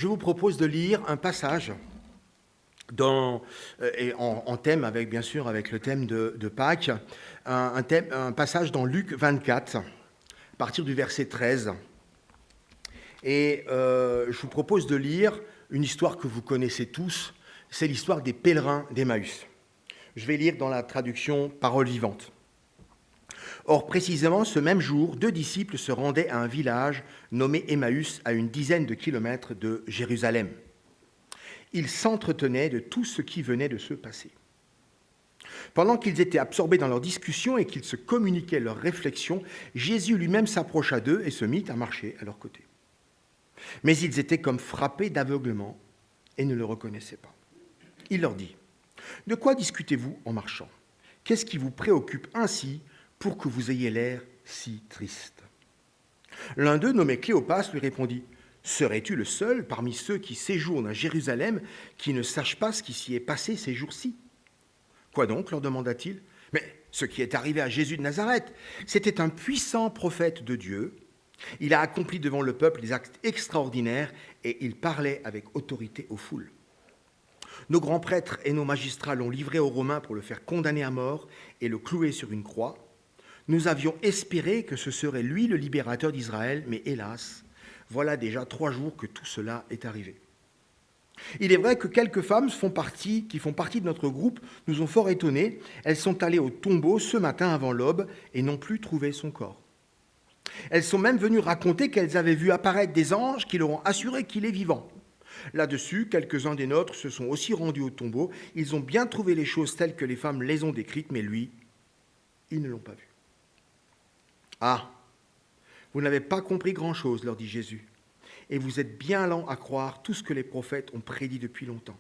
je vous propose de lire un passage en thème, bien sûr, avec le thème de Pâques, un passage dans Luc 24, à partir du verset 13. Et je vous propose de lire une histoire que vous connaissez tous, c'est l'histoire des pèlerins d'Emmaüs. Je vais lire dans la traduction Parole vivante. Or, précisément, ce même jour, 2 disciples se rendaient à un village nommé Emmaüs, à une dizaine de kilomètres de Jérusalem. Ils s'entretenaient de tout ce qui venait de se passer. Pendant qu'ils étaient absorbés dans leur discussion et qu'ils se communiquaient leurs réflexions, Jésus lui-même s'approcha d'eux et se mit à marcher à leur côté. Mais ils étaient comme frappés d'aveuglement et ne le reconnaissaient pas. Il leur dit : « De quoi discutez-vous en marchant ? Qu'est-ce qui vous préoccupe ainsi pour que vous ayez l'air si triste ?» L'un d'eux, nommé Cléopas, lui répondit : « Serais-tu le seul parmi ceux qui séjournent à Jérusalem qui ne sachent pas ce qui s'y est passé ces jours-ci ? » « Quoi donc ? Leur demanda-t-il. « Mais ce qui est arrivé à Jésus de Nazareth, c'était un puissant prophète de Dieu. Il a accompli devant le peuple des actes extraordinaires et il parlait avec autorité aux foules. Nos grands prêtres et nos magistrats l'ont livré aux Romains pour le faire condamner à mort et le clouer sur une croix. Nous avions espéré que ce serait lui le libérateur d'Israël, mais hélas, voilà déjà 3 jours que tout cela est arrivé. Il est vrai que quelques femmes qui font partie de notre groupe nous ont fort étonnés. Elles sont allées au tombeau ce matin avant l'aube et n'ont plus trouvé son corps. Elles sont même venues raconter qu'elles avaient vu apparaître des anges qui leur ont assuré qu'il est vivant. Là-dessus, quelques-uns des nôtres se sont aussi rendus au tombeau. Ils ont bien trouvé les choses telles que les femmes les ont décrites, mais lui, ils ne l'ont pas vu. « Ah, vous n'avez pas compris grand-chose, leur dit Jésus, et vous êtes bien lents à croire tout ce que les prophètes ont prédit depuis longtemps.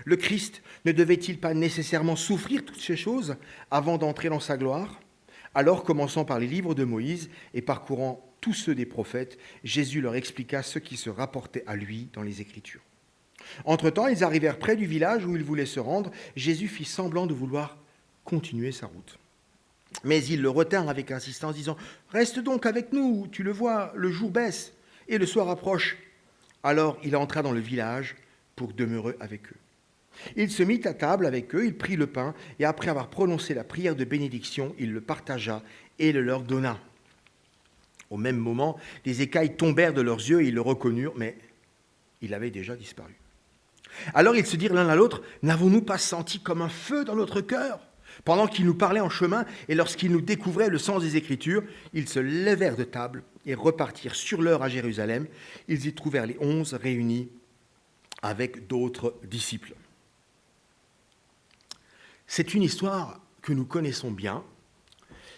Le Christ ne devait-il pas nécessairement souffrir toutes ces choses avant d'entrer dans sa gloire ? Alors, commençant par les livres de Moïse et parcourant tous ceux des prophètes, Jésus leur expliqua ce qui se rapportait à lui dans les Écritures. Entre-temps, ils arrivèrent près du village où ils voulaient se rendre. Jésus fit semblant de vouloir continuer sa route. Mais ils le retinrent avec insistance, disant : « Reste donc avec nous, tu le vois, le jour baisse et le soir approche. » Alors il entra dans le village pour demeurer avec eux. Il se mit à table avec eux, il prit le pain, et après avoir prononcé la prière de bénédiction, il le partagea et le leur donna. Au même moment, des écailles tombèrent de leurs yeux et ils le reconnurent, mais il avait déjà disparu. Alors ils se dirent l'un à l'autre : « N'avons-nous pas senti comme un feu dans notre cœur pendant qu'il nous parlait en chemin et lorsqu'il nous découvrait le sens des Écritures ?» Ils se levèrent de table et repartirent sur l'heure à Jérusalem. Ils y trouvèrent les 11 réunis avec d'autres disciples. C'est une histoire que nous connaissons bien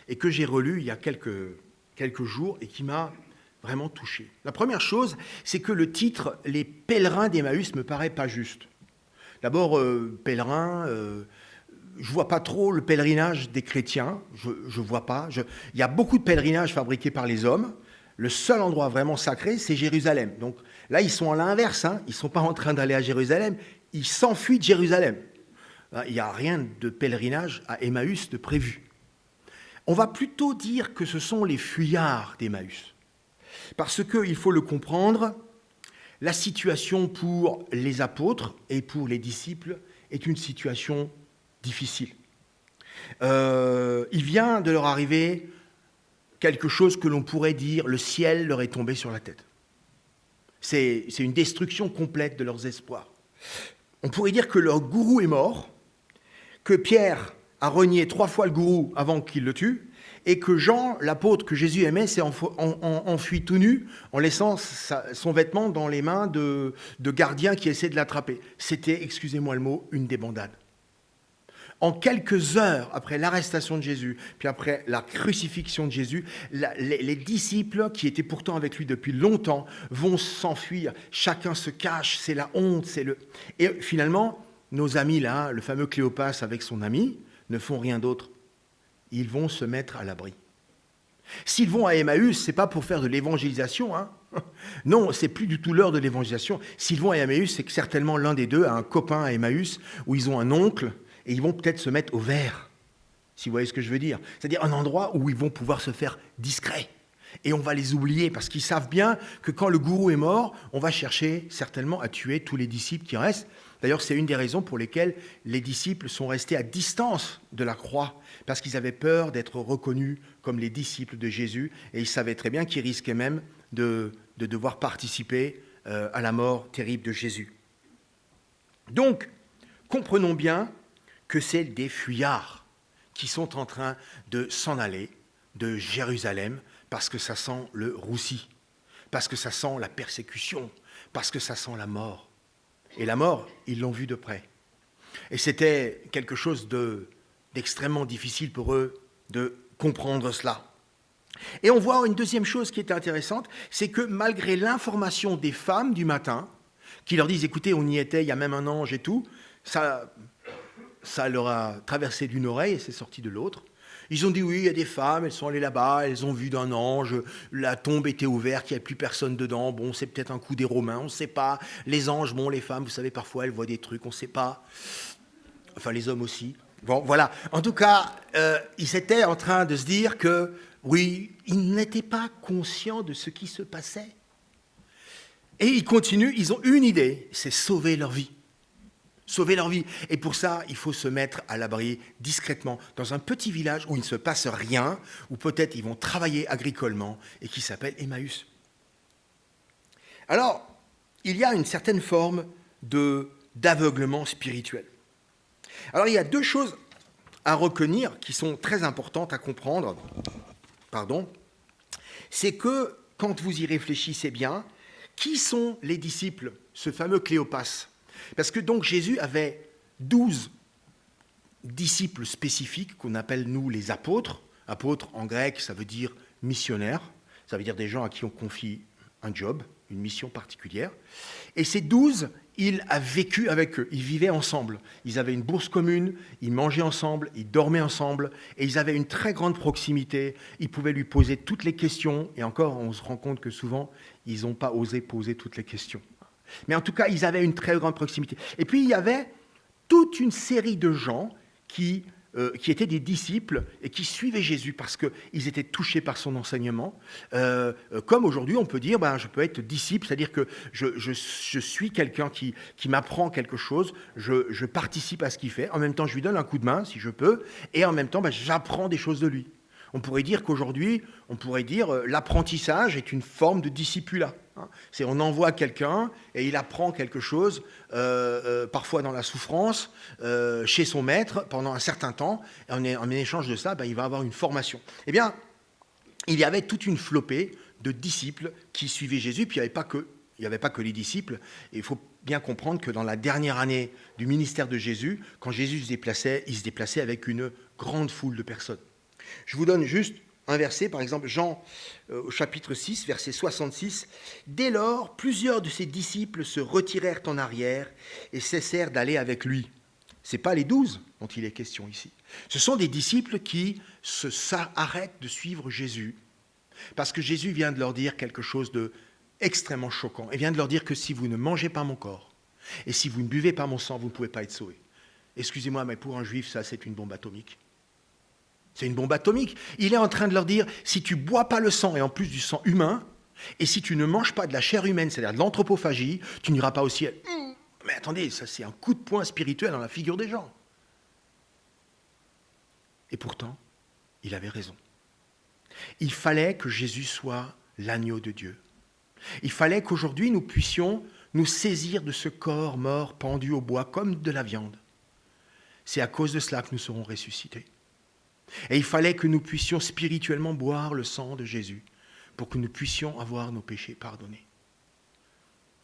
et que j'ai relue il y a quelques jours et qui m'a vraiment touché. La première chose, c'est que le titre « Les pèlerins d'Emmaüs » me paraît pas juste. D'abord, pèlerin, je vois pas trop le pèlerinage des chrétiens, je vois pas. Il y a beaucoup de pèlerinages fabriqués par les hommes. Le seul endroit vraiment sacré, c'est Jérusalem. Donc là, ils sont à l'inverse, hein. Ils ne sont pas en train d'aller à Jérusalem, ils s'enfuient de Jérusalem. Il n'y a rien de pèlerinage à Emmaüs de prévu. On va plutôt dire que ce sont les fuyards d'Emmaüs. Parce que, il faut le comprendre, la situation pour les apôtres et pour les disciples est une situation difficile. Il vient de leur arriver quelque chose que l'on pourrait dire, le ciel leur est tombé sur la tête. C'est une destruction complète de leurs espoirs. On pourrait dire que leur gourou est mort, que Pierre a renié 3 fois le gourou avant qu'il le tue, et que Jean, l'apôtre que Jésus aimait, s'est enfui tout nu en laissant son vêtement dans les mains de gardiens qui essaient de l'attraper. C'était, excusez-moi le mot, une débandade. En quelques heures après l'arrestation de Jésus, puis après la crucifixion de Jésus, les disciples, qui étaient pourtant avec lui depuis longtemps, vont s'enfuir. Chacun se cache, c'est la honte. Et finalement, nos amis là, le fameux Cléopas avec son ami, ne font rien d'autre. Ils vont se mettre à l'abri. S'ils vont à Emmaüs, ce n'est pas pour faire de l'évangélisation. Hein. Non, c'est plus du tout l'heure de l'évangélisation. S'ils vont à Emmaüs, c'est que certainement l'un des deux a un copain à Emmaüs, où ils ont un oncle, et ils vont peut-être se mettre au vert, si vous voyez ce que je veux dire. C'est-à-dire un endroit où ils vont pouvoir se faire discrets. Et on va les oublier parce qu'ils savent bien que quand le gourou est mort, on va chercher certainement à tuer tous les disciples qui restent. D'ailleurs, c'est une des raisons pour lesquelles les disciples sont restés à distance de la croix, parce qu'ils avaient peur d'être reconnus comme les disciples de Jésus, et ils savaient très bien qu'ils risquaient même de devoir participer à la mort terrible de Jésus. Donc, comprenons bien que c'est des fuyards qui sont en train de s'en aller de Jérusalem, parce que ça sent le roussi, parce que ça sent la persécution, parce que ça sent la mort. Et la mort, ils l'ont vue de près. Et c'était quelque chose d'extrêmement difficile pour eux de comprendre cela. Et on voit une deuxième chose qui est intéressante, c'est que malgré l'information des femmes du matin, qui leur disent, écoutez, on y était, il y a même un ange et tout, ça leur a traversé d'une oreille et c'est sorti de l'autre. Ils ont dit, oui, il y a des femmes, elles sont allées là-bas, elles ont vu d'un ange, la tombe était ouverte, il n'y a plus personne dedans, bon, c'est peut-être un coup des Romains, on ne sait pas. Les anges, bon, les femmes, vous savez, parfois, elles voient des trucs, on ne sait pas. Enfin, les hommes aussi. Bon, voilà. En tout cas, ils étaient en train de se dire que, oui, ils n'étaient pas conscients de ce qui se passait. Et ils continuent, ils ont une idée, c'est sauver leur vie. Sauver leur vie. Et pour ça, il faut se mettre à l'abri discrètement dans un petit village où il ne se passe rien, où peut-être ils vont travailler agricolement et qui s'appelle Emmaüs. Alors, il y a une certaine forme d'aveuglement spirituel. Alors, il y a deux choses à retenir qui sont très importantes à comprendre. C'est que, quand vous y réfléchissez bien, qui sont les disciples, ce fameux Cléopas ? Parce que donc Jésus avait 12 disciples spécifiques qu'on appelle nous les apôtres. Apôtres en grec, ça veut dire missionnaire, ça veut dire des gens à qui on confie un job, une mission particulière. Et ces 12, il a vécu avec eux, ils vivaient ensemble. Ils avaient une bourse commune, ils mangeaient ensemble, ils dormaient ensemble, et ils avaient une très grande proximité. Ils pouvaient lui poser toutes les questions, et encore, on se rend compte que souvent, ils n'ont pas osé poser toutes les questions. Mais en tout cas, ils avaient une très grande proximité. Et puis, il y avait toute une série de gens qui étaient des disciples et qui suivaient Jésus parce qu'ils étaient touchés par son enseignement. Comme aujourd'hui, on peut dire, je peux être disciple, c'est-à-dire que je suis quelqu'un qui m'apprend quelque chose, je participe à ce qu'il fait, en même temps, je lui donne un coup de main, si je peux, et en même temps, j'apprends des choses de lui. On pourrait dire qu'aujourd'hui, l'apprentissage est une forme de discipulat. C'est on envoie quelqu'un et il apprend quelque chose, parfois dans la souffrance, chez son maître pendant un certain temps. Et en échange de ça, il va avoir une formation. Eh bien, il y avait toute une flopée de disciples qui suivaient Jésus. Puis il n'y avait pas que les disciples. Et il faut bien comprendre que dans la dernière année du ministère de Jésus, quand Jésus se déplaçait, il se déplaçait avec une grande foule de personnes. Je vous donne juste un verset, par exemple, Jean au chapitre 6, verset 66. « Dès lors, plusieurs de ses disciples se retirèrent en arrière et cessèrent d'aller avec lui. » Ce n'est pas les 12 dont il est question ici. Ce sont des disciples qui arrêtent de suivre Jésus parce que Jésus vient de leur dire quelque chose d'extrêmement choquant. Il vient de leur dire que si vous ne mangez pas mon corps et si vous ne buvez pas mon sang, vous ne pouvez pas être sauvés. Excusez-moi, mais pour un juif, ça, c'est une bombe atomique. C'est une bombe atomique. Il est en train de leur dire, si tu ne bois pas le sang, et en plus du sang humain, et si tu ne manges pas de la chair humaine, c'est-à-dire de l'anthropophagie, tu n'iras pas au ciel. Mais attendez, ça c'est un coup de poing spirituel dans la figure des gens. Et pourtant, il avait raison. Il fallait que Jésus soit l'agneau de Dieu. Il fallait qu'aujourd'hui nous puissions nous saisir de ce corps mort pendu au bois comme de la viande. C'est à cause de cela que nous serons ressuscités. Et il fallait que nous puissions spirituellement boire le sang de Jésus pour que nous puissions avoir nos péchés pardonnés.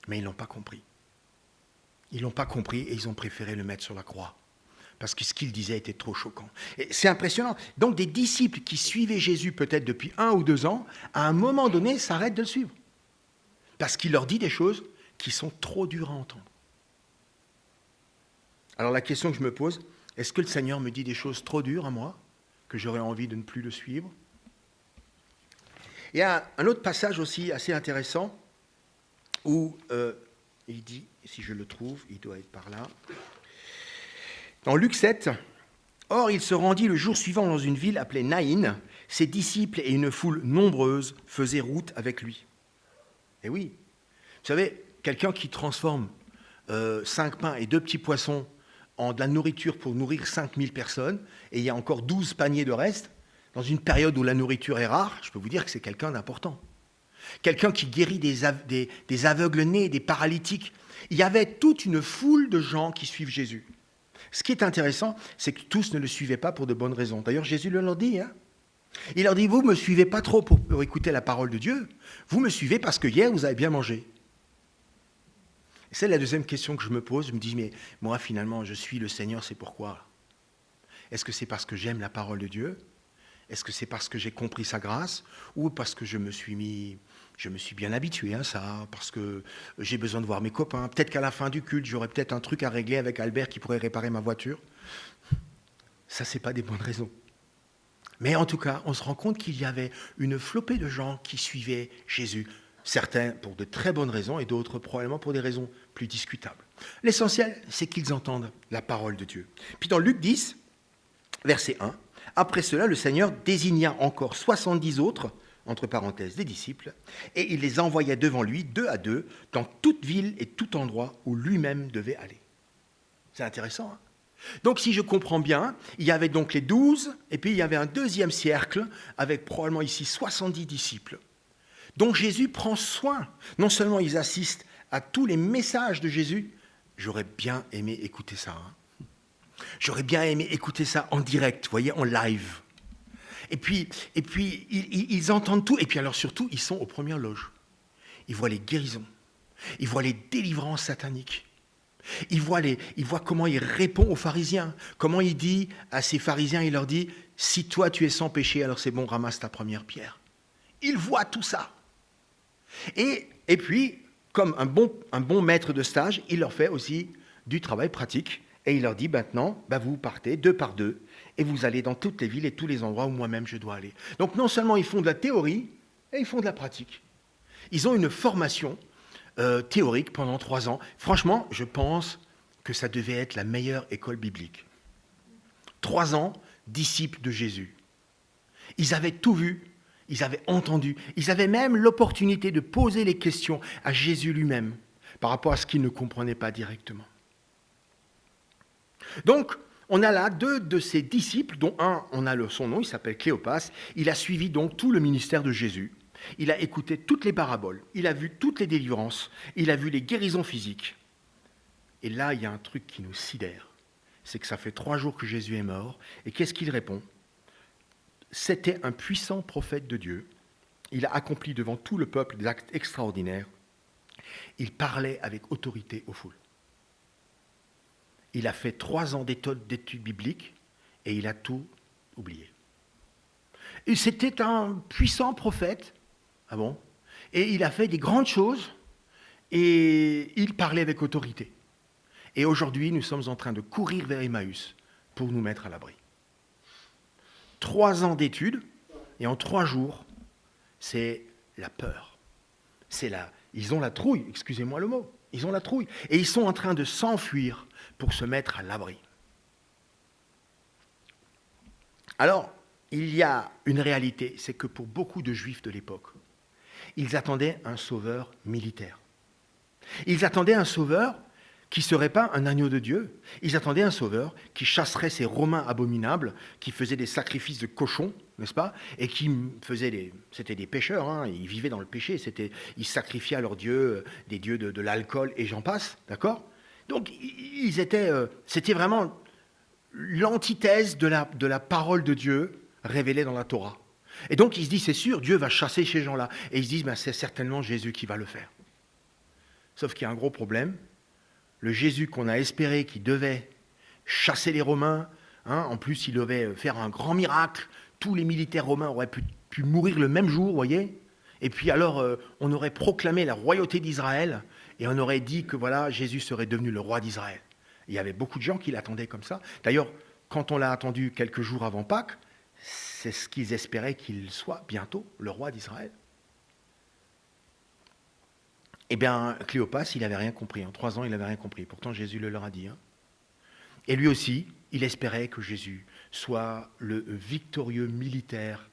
Mais ils ne l'ont pas compris. Ils ne l'ont pas compris et ils ont préféré le mettre sur la croix parce que ce qu'il disait était trop choquant. Et c'est impressionnant. Donc des disciples qui suivaient Jésus peut-être depuis 1 ou 2 ans, à un moment donné, s'arrêtent de le suivre parce qu'il leur dit des choses qui sont trop dures à entendre. Alors la question que je me pose, est-ce que le Seigneur me dit des choses trop dures à moi que j'aurais envie de ne plus le suivre? Il y a un autre passage aussi assez intéressant où il dit, si je le trouve, il doit être par là, dans Luc 7, « Or il se rendit le jour suivant dans une ville appelée Naïn, Ses disciples et une foule nombreuse faisaient route avec lui. Et oui, vous savez, quelqu'un qui transforme 5 pains et 2 petits poissons en de la nourriture pour nourrir 5000 personnes, et il y a encore 12 paniers de reste, dans une période où la nourriture est rare, je peux vous dire que c'est quelqu'un d'important. Quelqu'un qui guérit des aveugles-nés, des paralytiques. Il y avait toute une foule de gens qui suivent Jésus. Ce qui est intéressant, c'est que tous ne le suivaient pas pour de bonnes raisons. D'ailleurs, Jésus leur dit, hein. Il leur dit, vous ne me suivez pas trop pour écouter la parole de Dieu, vous me suivez parce que hier, vous avez bien mangé. Et c'est la deuxième question que je me pose. Je me dis, mais moi, finalement, je suis le Seigneur, c'est pourquoi? Est-ce que c'est parce que j'aime la parole de Dieu? Est-ce que c'est parce que j'ai compris sa grâce? Ou parce que je me suis bien habitué à ça, parce que j'ai besoin de voir mes copains? Peut-être qu'à la fin du culte, j'aurai peut-être un truc à régler avec Albert qui pourrait réparer ma voiture. Ça, ce n'est pas des bonnes raisons. Mais en tout cas, on se rend compte qu'il y avait une flopée de gens qui suivaient Jésus. Certains pour de très bonnes raisons et d'autres probablement pour des raisons plus discutables. L'essentiel, c'est qu'ils entendent la parole de Dieu. Puis dans Luc 10, verset 1, « Après cela, le Seigneur désigna encore 70 autres, entre parenthèses des disciples, et il les envoya devant lui, 2 à 2, dans toute ville et tout endroit où lui-même devait aller. » C'est intéressant, hein? Donc, si je comprends bien, il y avait donc les 12, et puis il y avait un deuxième cercle, avec probablement ici 70 disciples. Donc Jésus prend soin. Non seulement ils assistent à tous les messages de Jésus, j'aurais bien aimé écouter ça. Hein. J'aurais bien aimé écouter ça en direct, vous voyez, en live. Et puis ils entendent tout. Et puis alors surtout, ils sont aux premières loges. Ils voient les guérisons. Ils voient les délivrances sataniques. Ils voient comment il répond aux pharisiens. Comment il dit à ces pharisiens, il leur dit, si toi tu es sans péché, alors c'est bon, ramasse ta première pierre. Ils voient tout ça. Et puis, comme un bon maître de stage, il leur fait aussi du travail pratique. Et il leur dit maintenant, vous partez 2 par 2 et vous allez dans toutes les villes et tous les endroits où moi-même je dois aller. Donc non seulement ils font de la théorie, et ils font de la pratique. Ils ont une formation théorique pendant 3 ans. Franchement, je pense que ça devait être la meilleure école biblique. 3 ans, disciples de Jésus. Ils avaient tout vu. Ils avaient entendu, ils avaient même l'opportunité de poser les questions à Jésus lui-même par rapport à ce qu'ils ne comprenaient pas directement. Donc, on a là 2 de ses disciples, dont un, on a son nom, il s'appelle Cléopas. Il a suivi donc tout le ministère de Jésus. Il a écouté toutes les paraboles, il a vu toutes les délivrances, il a vu les guérisons physiques. Et là, il y a un truc qui nous sidère. C'est que ça fait 3 jours que Jésus est mort. Et qu'est-ce qu'il répond ? C'était un puissant prophète de Dieu. Il a accompli devant tout le peuple des actes extraordinaires. Il parlait avec autorité aux foules. Il a fait 3 ans d'études bibliques et il a tout oublié. Et c'était un puissant prophète. Ah bon ? Et il a fait des grandes choses et il parlait avec autorité. Et aujourd'hui, nous sommes en train de courir vers Emmaüs pour nous mettre à l'abri. 3 ans d'études, et en 3 jours, c'est la peur. Ils ont la trouille, excusez-moi le mot, ils ont la trouille. Et ils sont en train de s'enfuir pour se mettre à l'abri. Alors, il y a une réalité, c'est que pour beaucoup de Juifs de l'époque, ils attendaient un sauveur militaire. Ils attendaient un sauveur qui ne serait pas un agneau de Dieu. Ils attendaient un sauveur qui chasserait ces Romains abominables, qui faisaient des sacrifices de cochons, n'est-ce pas? Et qui faisaient c'était des pécheurs, hein, ils vivaient dans le péché, ils sacrifiaient à leurs dieux, des dieux de l'alcool et j'en passe, d'accord? Donc c'était vraiment l'antithèse de la parole de Dieu révélée dans la Torah. Et donc ils se disent, c'est sûr, Dieu va chasser ces gens-là. Et ils se disent, c'est certainement Jésus qui va le faire. Sauf qu'il y a un gros problème. Le Jésus qu'on a espéré, qui devait chasser les Romains, hein, en plus il devait faire un grand miracle, tous les militaires romains auraient pu mourir le même jour, vous voyez. Et puis alors on aurait proclamé la royauté d'Israël et on aurait dit que voilà, Jésus serait devenu le roi d'Israël. Il y avait beaucoup de gens qui l'attendaient comme ça. D'ailleurs, quand on l'a attendu quelques jours avant Pâques, c'est ce qu'ils espéraient qu'il soit bientôt le roi d'Israël. Eh bien, Cléopas, il n'avait rien compris. En 3 ans, il n'avait rien compris. Pourtant, Jésus le leur a dit. Hein. Et lui aussi, il espérait que Jésus soit le victorieux militaire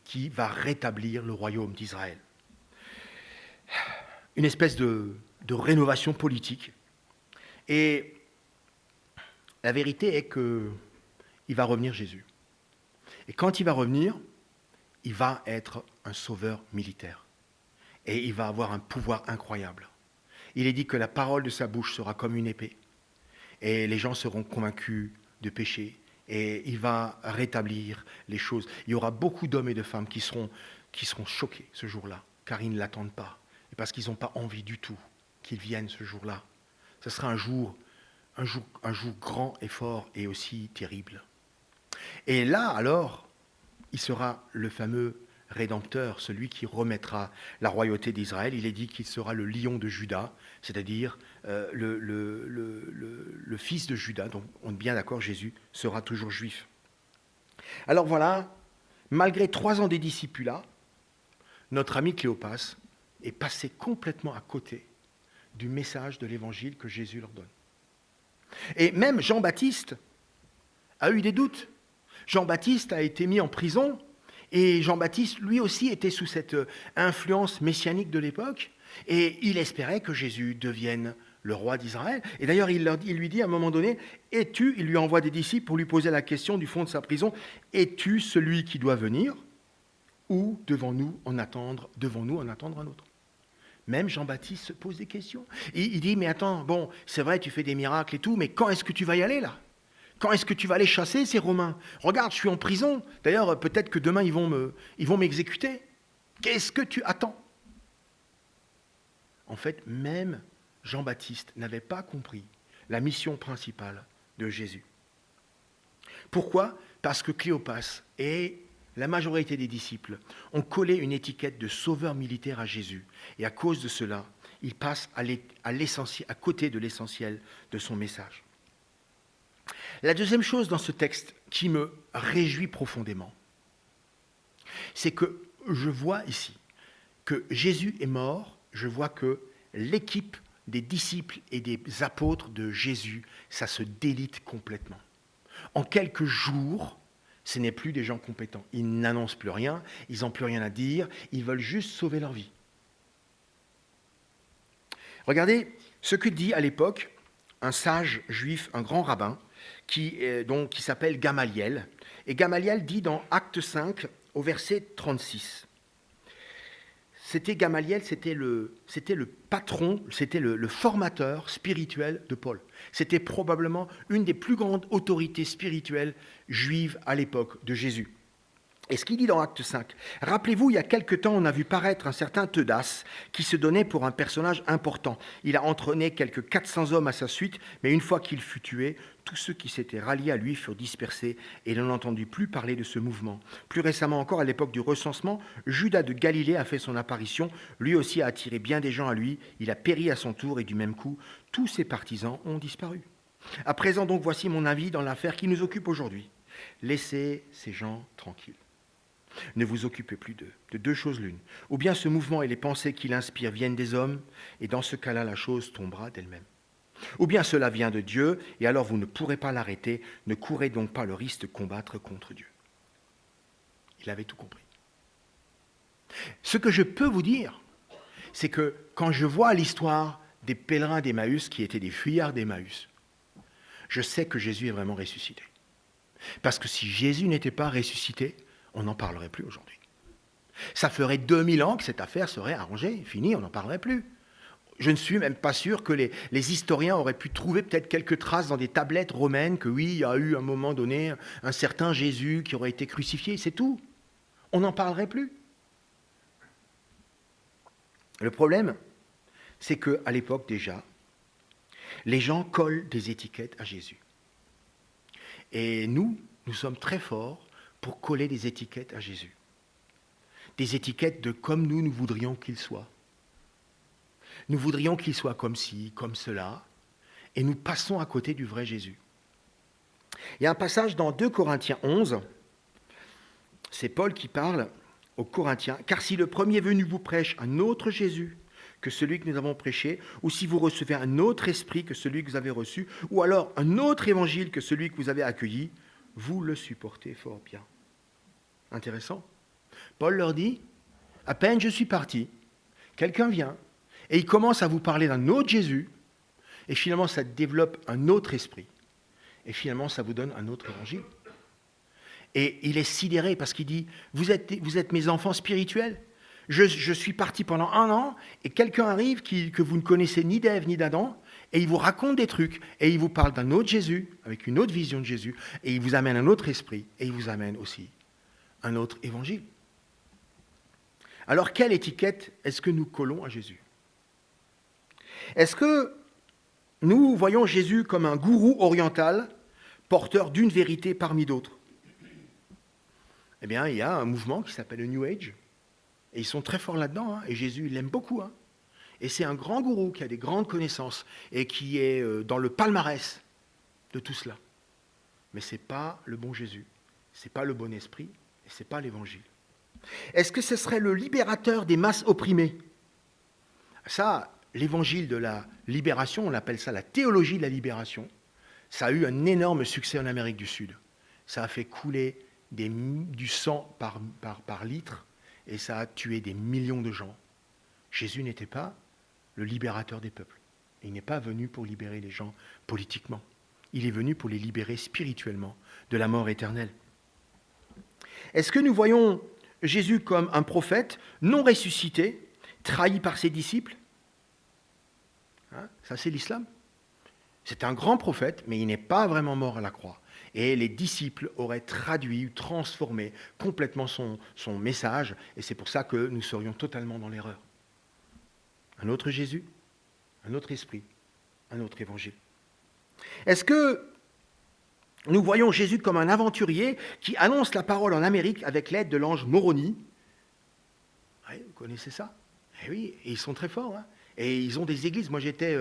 qui va rétablir le royaume d'Israël. Une espèce de rénovation politique. Et la vérité est qu'il va revenir Jésus. Et quand il va revenir, il va être un sauveur militaire. Et il va avoir un pouvoir incroyable. Il est dit que la parole de sa bouche sera comme une épée. Et les gens seront convaincus de péché. Et il va rétablir les choses. Il y aura beaucoup d'hommes et de femmes qui seront choqués ce jour-là, car ils ne l'attendent pas. Et parce qu'ils n'ont pas envie du tout qu'il vienne ce jour-là. Ce sera un jour grand et fort et aussi terrible. Et là, alors, il sera le fameux Rédempteur, celui qui remettra la royauté d'Israël. Il est dit qu'il sera le lion de Juda, c'est-à-dire le fils de Juda. Donc on est bien d'accord, Jésus sera toujours juif. Alors voilà, malgré 3 ans des discipulats, notre ami Cléopas est passé complètement à côté du message de l'évangile que Jésus leur donne. Et même Jean-Baptiste a eu des doutes. Jean-Baptiste a été mis en prison. Et Jean-Baptiste, lui aussi, était sous cette influence messianique de l'époque, et il espérait que Jésus devienne le roi d'Israël. Et d'ailleurs, il lui dit à un moment donné, il lui envoie des disciples pour lui poser la question du fond de sa prison, es-tu celui qui doit venir, ou devons-nous en attendre un autre? Même Jean-Baptiste se pose des questions. Il dit, mais attends, bon, c'est vrai, tu fais des miracles et tout, mais quand est-ce que tu vas y aller là? Quand est-ce que tu vas aller chasser ces Romains? Regarde, je suis en prison. D'ailleurs, peut-être que demain, ils vont m'exécuter. Qu'est-ce que tu attends? En fait, même Jean-Baptiste n'avait pas compris la mission principale de Jésus. Pourquoi? Parce que Cléopas et la majorité des disciples ont collé une étiquette de sauveur militaire à Jésus. Et à cause de cela, il passe à côté de l'essentiel de son message. La deuxième chose dans ce texte qui me réjouit profondément, c'est que je vois ici que Jésus est mort, je vois que l'équipe des disciples et des apôtres de Jésus, ça se délite complètement. En quelques jours, ce n'est plus des gens compétents. Ils n'annoncent plus rien, ils n'ont plus rien à dire, ils veulent juste sauver leur vie. Regardez ce que dit à l'époque un sage juif, un grand rabbin, qui s'appelle Gamaliel. Et Gamaliel dit dans Acte 5, au verset 36. Gamaliel, c'était le patron, c'était le formateur spirituel de Paul. C'était probablement une des plus grandes autorités spirituelles juives à l'époque de Jésus. Et ce qu'il dit dans Acte 5, « Rappelez-vous, il y a quelque temps, on a vu paraître un certain Teudas qui se donnait pour un personnage important. Il a entraîné quelques 400 hommes à sa suite, mais une fois qu'il fut tué, tous ceux qui s'étaient ralliés à lui furent dispersés et l'on n'entendit plus parler de ce mouvement. Plus récemment encore, à l'époque du recensement, Judas de Galilée a fait son apparition. Lui aussi a attiré bien des gens à lui. Il a péri à son tour et du même coup, tous ses partisans ont disparu. À présent donc, voici mon avis dans l'affaire qui nous occupe aujourd'hui. Laissez ces gens tranquilles. Ne vous occupez plus d'eux. De 2 choses l'une. Ou bien ce mouvement et les pensées qu'il inspire viennent des hommes, et dans ce cas-là, la chose tombera d'elle-même. Ou bien cela vient de Dieu, et alors vous ne pourrez pas l'arrêter. Ne courez donc pas le risque de combattre contre Dieu. Il avait tout compris. Ce que je peux vous dire, c'est que quand je vois l'histoire des pèlerins d'Emmaüs, qui étaient des fuyards d'Emmaüs, je sais que Jésus est vraiment ressuscité. Parce que si Jésus n'était pas ressuscité, on n'en parlerait plus aujourd'hui. Ça ferait 2000 ans que cette affaire serait arrangée, finie, on n'en parlerait plus. Je ne suis même pas sûr que les historiens auraient pu trouver peut-être quelques traces dans des tablettes romaines que oui, il y a eu à un moment donné un certain Jésus qui aurait été crucifié, c'est tout. On n'en parlerait plus. Le problème, c'est qu'à l'époque déjà, les gens collent des étiquettes à Jésus. Et nous sommes très forts pour coller des étiquettes à Jésus. Des étiquettes de comme nous voudrions qu'il soit. Nous voudrions qu'il soit comme ci, comme cela, et nous passons à côté du vrai Jésus. Il y a un passage dans 2 Corinthiens 11, c'est Paul qui parle aux Corinthiens, « Car si le premier venu vous prêche un autre Jésus que celui que nous avons prêché, ou si vous recevez un autre esprit que celui que vous avez reçu, ou alors un autre évangile que celui que vous avez accueilli, vous le supportez fort bien. » Intéressant. Paul leur dit, à peine je suis parti, quelqu'un vient et il commence à vous parler d'un autre Jésus et finalement ça développe un autre esprit et finalement ça vous donne un autre évangile. Et il est sidéré parce qu'il dit, vous êtes mes enfants spirituels. Je suis parti pendant 1 an et quelqu'un arrive que vous ne connaissez ni d'Ève ni d'Adam et il vous raconte des trucs et il vous parle d'un autre Jésus avec une autre vision de Jésus et il vous amène un autre esprit et il vous amène aussi un autre évangile. Alors quelle étiquette est-ce que nous collons à Jésus? Est-ce que nous voyons Jésus comme un gourou oriental porteur d'une vérité parmi d'autres? Eh bien, il y a un mouvement qui s'appelle le New Age. Et ils sont très forts là-dedans. Hein, et Jésus, il l'aime beaucoup. Hein. Et c'est un grand gourou qui a des grandes connaissances et qui est dans le palmarès de tout cela. Mais ce n'est pas le bon Jésus. Ce n'est pas le bon esprit. Et ce n'est pas l'évangile. Est-ce que ce serait le libérateur des masses opprimées? Ça, l'évangile de la libération, on appelle ça la théologie de la libération. Ça a eu un énorme succès en Amérique du Sud. Ça a fait couler du sang par litre et ça a tué des millions de gens. Jésus n'était pas le libérateur des peuples. Il n'est pas venu pour libérer les gens politiquement. Il est venu pour les libérer spirituellement de la mort éternelle. Est-ce que nous voyons Jésus comme un prophète non ressuscité, trahi par ses disciples? Hein, ça, c'est l'islam. C'est un grand prophète, mais il n'est pas vraiment mort à la croix. Et les disciples auraient traduit, transformé complètement son message, et c'est pour ça que nous serions totalement dans l'erreur. Un autre Jésus, un autre esprit, un autre évangile. Est-ce que nous voyons Jésus comme un aventurier qui annonce la parole en Amérique avec l'aide de l'ange Moroni? Oui, vous connaissez ça? Eh oui, et ils sont très forts, hein. Et ils ont des églises. Moi, j'étais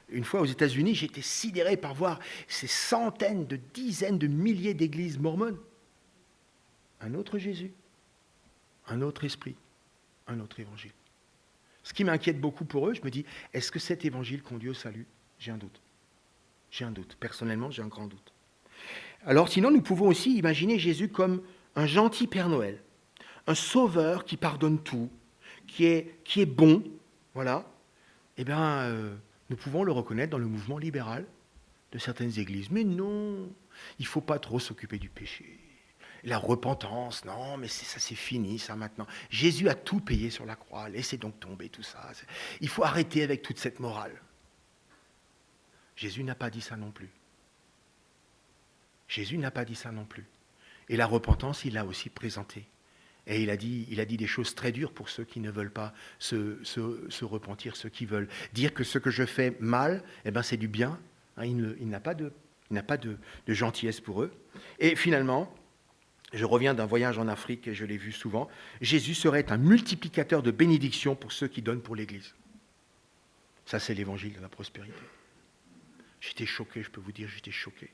une fois aux États-Unis, j'étais sidéré par voir ces centaines de dizaines de milliers d'églises mormones. Un autre Jésus, un autre esprit, un autre évangile. Ce qui m'inquiète beaucoup pour eux, je me dis, est-ce que cet évangile conduit au salut? J'ai un doute. J'ai un doute. Personnellement, j'ai un grand doute. Alors, sinon, nous pouvons aussi imaginer Jésus comme un gentil Père Noël, un sauveur qui pardonne tout, qui est bon, voilà. Eh bien, nous pouvons le reconnaître dans le mouvement libéral de certaines églises. Mais non, il ne faut pas trop s'occuper du péché. La repentance, non, mais ça c'est fini, ça maintenant. Jésus a tout payé sur la croix, laissez donc tomber tout ça. Il faut arrêter avec toute cette morale. Jésus n'a pas dit ça non plus. Jésus n'a pas dit ça non plus. Et la repentance, il l'a aussi présentée. Et il a dit des choses très dures pour ceux qui ne veulent pas se repentir, ceux qui veulent dire que ce que je fais mal, eh ben c'est du bien. Hein, il n'a pas de gentillesse pour eux. Et finalement, je reviens d'un voyage en Afrique et je l'ai vu souvent, Jésus serait un multiplicateur de bénédictions pour ceux qui donnent pour l'Église. Ça, c'est l'évangile de la prospérité. J'étais choqué, je peux vous dire, j'étais choqué.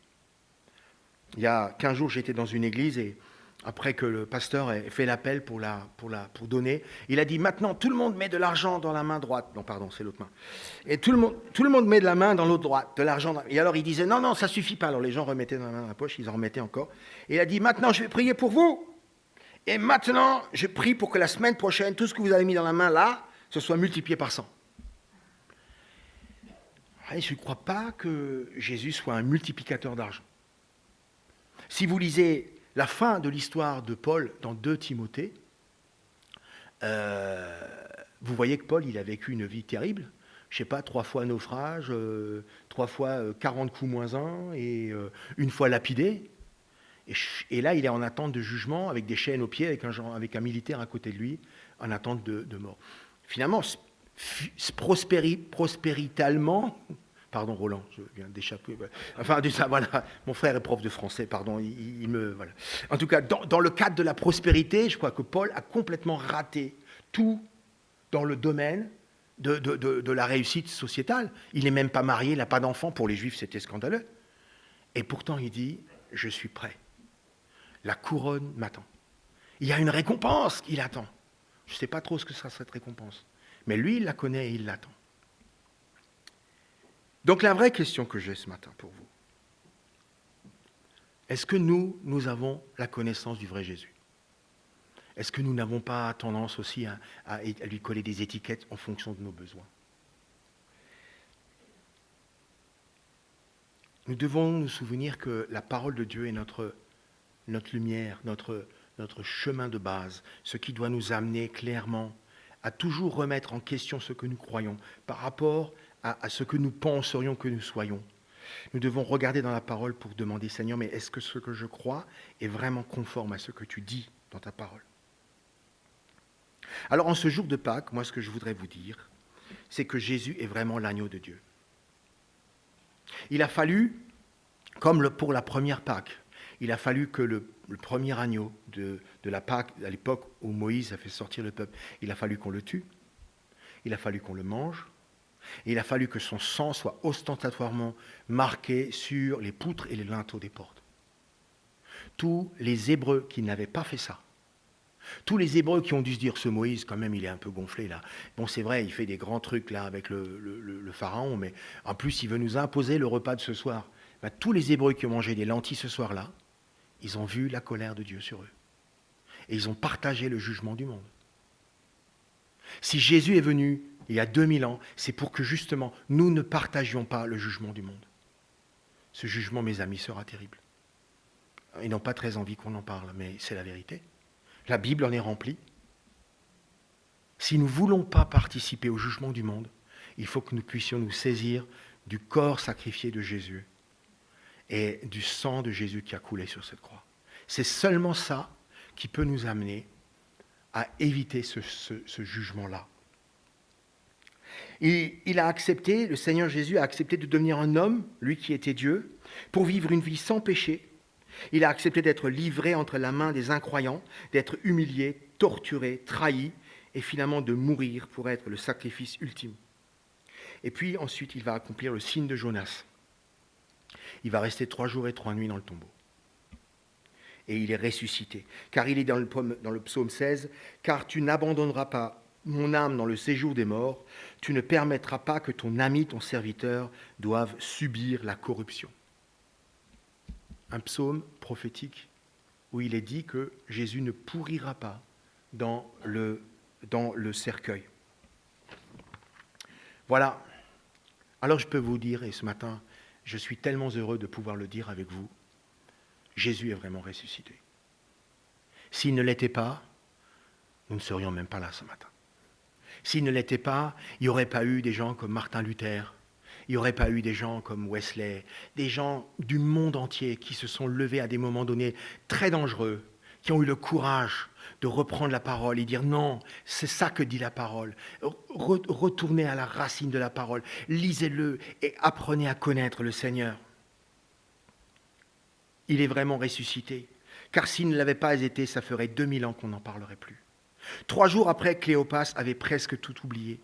Il y a 15 jours, j'étais dans une église et après que le pasteur ait fait l'appel pour donner, il a dit maintenant tout le monde met de l'argent dans la main droite. Non, pardon, c'est l'autre main. Et tout le monde met de la main dans l'autre droite, de l'argent. Et alors il disait non, ça suffit pas. Alors les gens remettaient dans la main dans la poche, ils en remettaient encore. Et il a dit maintenant je vais prier pour vous. Et maintenant je prie pour que la semaine prochaine, tout ce que vous avez mis dans la main là, ce soit multiplié par 100. Et je ne crois pas que Jésus soit un multiplicateur d'argent. Si vous lisez la fin de l'histoire de Paul dans 2 Timothée, vous voyez que Paul, il a vécu une vie terrible. Je ne sais pas, 3 fois naufrage, 3 fois 40 coups moins 1, et une fois lapidé. Et là, il est en attente de jugement, avec des chaînes aux pieds, avec un militaire à côté de lui, en attente de mort. Finalement, prospéritalement... Pardon, Roland, je viens d'échapper. Enfin, voilà, mon frère est prof de français, pardon, voilà. En tout cas, dans le cadre de la prospérité, je crois que Paul a complètement raté tout dans le domaine de la réussite sociétale. Il n'est même pas marié, il n'a pas d'enfant. Pour les Juifs, c'était scandaleux. Et pourtant, il dit, je suis prêt. La couronne m'attend. Il y a une récompense qui l'attend. Je ne sais pas trop ce que sera cette récompense. Mais lui, il la connaît et il l'attend. Donc la vraie question que j'ai ce matin pour vous, est-ce que nous avons la connaissance du vrai Jésus? Est-ce que nous n'avons pas tendance aussi à lui coller des étiquettes en fonction de nos besoins? Nous devons nous souvenir que la parole de Dieu est notre lumière, notre chemin de base, ce qui doit nous amener clairement à toujours remettre en question ce que nous croyons par rapport à ce que nous penserions que nous soyons. Nous devons regarder dans la parole pour demander, Seigneur, mais est-ce que ce que je crois est vraiment conforme à ce que tu dis dans ta parole? Alors en ce jour de Pâques, moi ce que je voudrais vous dire, c'est que Jésus est vraiment l'agneau de Dieu. Il a fallu, comme pour la première Pâques, il a fallu que le premier agneau de la Pâques, à l'époque où Moïse a fait sortir le peuple, il a fallu qu'on le tue, il a fallu qu'on le mange, et il a fallu que son sang soit ostentatoirement marqué sur les poutres et les linteaux des portes. Tous les Hébreux qui n'avaient pas fait ça, tous les Hébreux qui ont dû se dire, ce Moïse, quand même, il est un peu gonflé là. Bon, c'est vrai, il fait des grands trucs là avec le pharaon, mais en plus, il veut nous imposer le repas de ce soir. Ben, tous les Hébreux qui ont mangé des lentilles ce soir-là, ils ont vu la colère de Dieu sur eux. Et ils ont partagé le jugement du monde. Si Jésus est venu il y a 2000 ans, c'est pour que justement, nous ne partagions pas le jugement du monde. Ce jugement, mes amis, sera terrible. Ils n'ont pas très envie qu'on en parle, mais c'est la vérité. La Bible en est remplie. Si nous ne voulons pas participer au jugement du monde, il faut que nous puissions nous saisir du corps sacrifié de Jésus et du sang de Jésus qui a coulé sur cette croix. C'est seulement ça qui peut nous amener à éviter ce jugement-là. Il a accepté, le Seigneur Jésus a accepté de devenir un homme, lui qui était Dieu, pour vivre une vie sans péché. Il a accepté d'être livré entre la main des incroyants, d'être humilié, torturé, trahi, et finalement de mourir pour être le sacrifice ultime. Et puis ensuite, il va accomplir le signe de Jonas. Il va rester 3 jours et 3 nuits dans le tombeau. Et il est ressuscité. Car il est dans le psaume 16, « Car tu n'abandonneras pas mon âme dans le séjour des morts, tu ne permettras pas que ton ami, ton serviteur, doive subir la corruption. » Un psaume prophétique où il est dit que Jésus ne pourrira pas dans le cercueil. Voilà. Alors je peux vous dire, et ce matin, je suis tellement heureux de pouvoir le dire avec vous, Jésus est vraiment ressuscité. S'il ne l'était pas, nous ne serions même pas là ce matin. S'il ne l'était pas, il n'y aurait pas eu des gens comme Martin Luther, il n'y aurait pas eu des gens comme Wesley, des gens du monde entier qui se sont levés à des moments donnés très dangereux, qui ont eu le courage de reprendre la parole et dire non, c'est ça que dit la parole. Retournez à la racine de la parole, lisez-le et apprenez à connaître le Seigneur. Il est vraiment ressuscité, car s'il ne l'avait pas été, ça ferait 2000 ans qu'on n'en parlerait plus. 3 jours après, Cléopas avait presque tout oublié.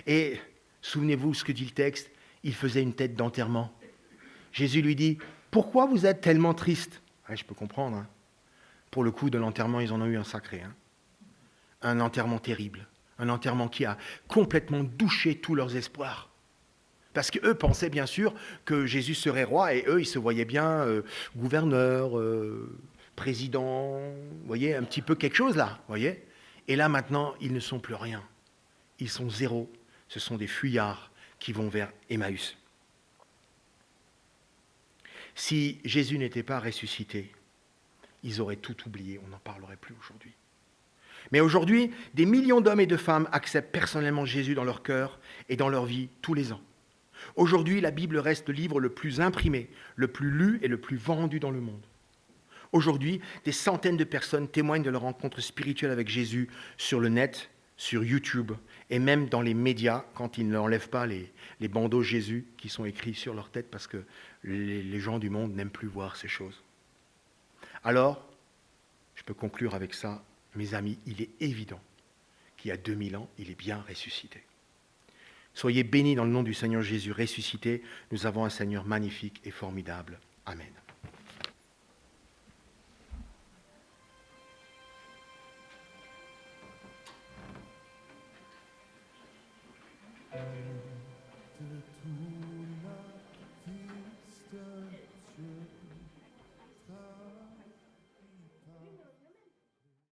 Et souvenez-vous ce que dit le texte, il faisait une tête d'enterrement. Jésus lui dit, « Pourquoi vous êtes tellement triste ?» Je peux comprendre. Hein. Pour le coup de l'enterrement, ils en ont eu un sacré. Hein. Un enterrement terrible. Un enterrement qui a complètement douché tous leurs espoirs. Parce qu'eux pensaient bien sûr que Jésus serait roi et eux, ils se voyaient bien gouverneur, président, vous voyez, un petit peu quelque chose là, vous voyez. Et là maintenant, ils ne sont plus rien. Ils sont zéro. Ce sont des fuyards qui vont vers Emmaüs. Si Jésus n'était pas ressuscité, ils auraient tout oublié, on n'en parlerait plus aujourd'hui. Mais aujourd'hui, des millions d'hommes et de femmes acceptent personnellement Jésus dans leur cœur et dans leur vie tous les ans. Aujourd'hui, la Bible reste le livre le plus imprimé, le plus lu et le plus vendu dans le monde. Aujourd'hui, des centaines de personnes témoignent de leur rencontre spirituelle avec Jésus sur le net, sur YouTube et même dans les médias quand ils n'enlèvent pas les bandeaux Jésus qui sont écrits sur leur tête parce que les gens du monde n'aiment plus voir ces choses. Alors, je peux conclure avec ça, mes amis, il est évident qu'il y a 2000 ans, il est bien ressuscité. Soyez bénis dans le nom du Seigneur Jésus ressuscité. Nous avons un Seigneur magnifique et formidable. Amen.